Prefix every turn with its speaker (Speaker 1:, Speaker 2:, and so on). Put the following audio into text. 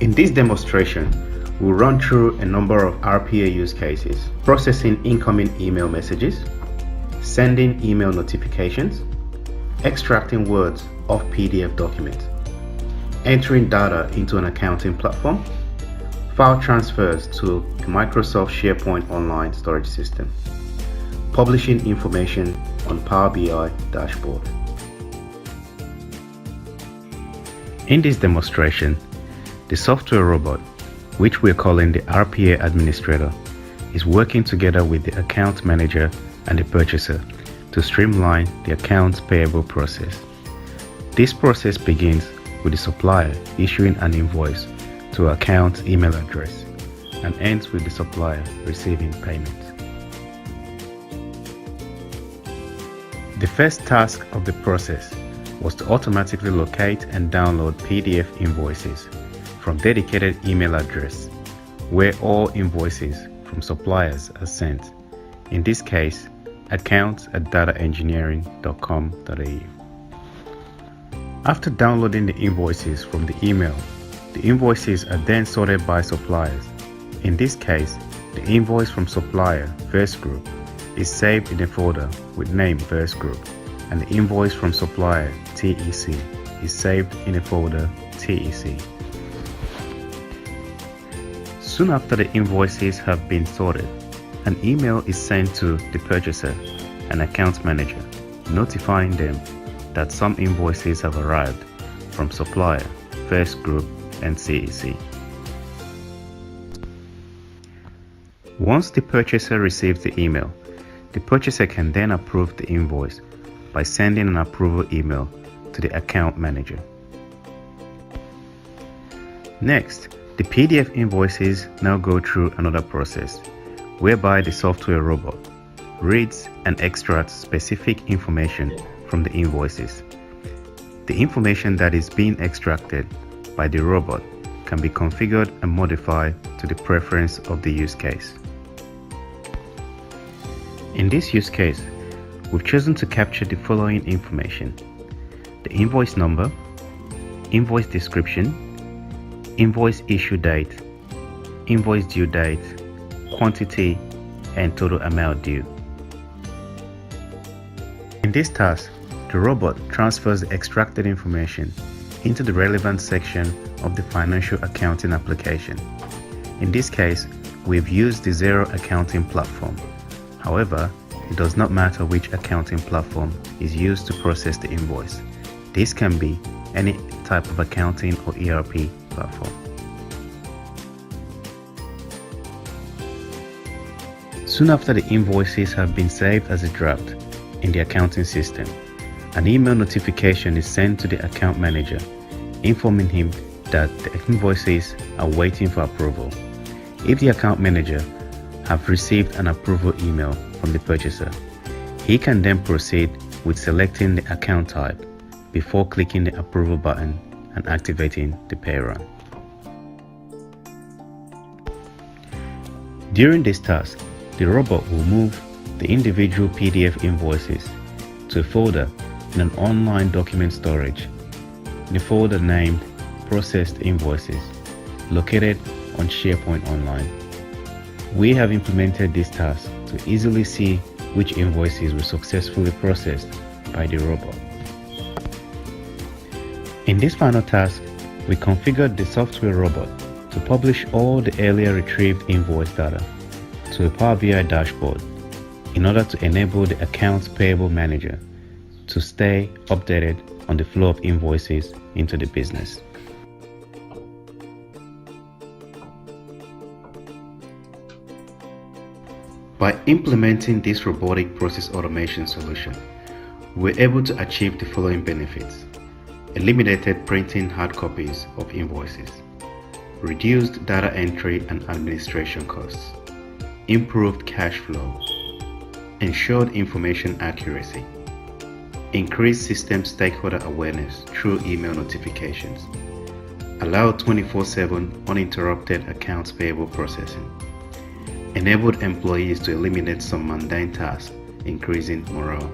Speaker 1: In this demonstration, we'll run through a number of RPA use cases: processing incoming email messages, sending email notifications, extracting words off PDF documents, entering data into an accounting platform, file transfers to a Microsoft SharePoint online storage system, publishing information on Power BI dashboard. In this demonstration, the software robot, which we're calling the RPA administrator, is working together with the account manager and the purchaser to streamline the accounts payable process. This process begins with the supplier issuing an invoice to account email address and ends with the supplier receiving payment. The first task of the process was to automatically locate and download PDF invoices from dedicated email address where all invoices from suppliers are sent. In this case, accounts@dataengineering.com.au. After downloading the invoices from the email, the invoices are then sorted by suppliers. In this case, the invoice from supplier first group is saved in a folder with name first group, and the invoice from supplier TEC is saved in a folder TEC. Soon after the invoices have been sorted, an email is sent to the purchaser and account manager notifying them that some invoices have arrived from supplier, first group, and CEC. Once the purchaser receives the email, the purchaser can then approve the invoice by sending an approval email to the account manager. Next, the PDF invoices now go through another process whereby the software robot reads and extracts specific information from the invoices. The information that is being extracted by the robot can be configured and modified to the preference of the use case. In this use case, we've chosen to capture the following information: the invoice number, invoice description, invoice issue date, invoice due date, quantity, and total amount due. In this task, the robot transfers the extracted information into the relevant section of the financial accounting application. In this case, we've used the Xero accounting platform. However, it does not matter which accounting platform is used to process the invoice. This can be any type of accounting or ERP platform. Soon after the invoices have been saved as a draft in the accounting system, an email notification is sent to the account manager informing him that the invoices are waiting for approval. If the account manager have received an approval email from the purchaser, he can then proceed with selecting the account type before clicking the approval button and activating the pay run. During this task, the robot will move the individual PDF invoices to a folder in an online document storage in a folder named Processed Invoices, located on SharePoint Online. We have implemented this task to easily see which invoices were successfully processed by the robot. In this final task, we configured the software robot to publish all the earlier retrieved invoice data to a Power BI dashboard in order to enable the accounts payable manager to stay updated on the flow of invoices into the business. By implementing this robotic process automation solution, we're able to achieve the following benefits: eliminated printing hard copies of invoices, reduced data entry and administration costs, improved cash flow, ensured information accuracy, increased system stakeholder awareness through email notifications, allowed 24/7 uninterrupted accounts payable processing, enabled employees to eliminate some mundane tasks, increasing morale.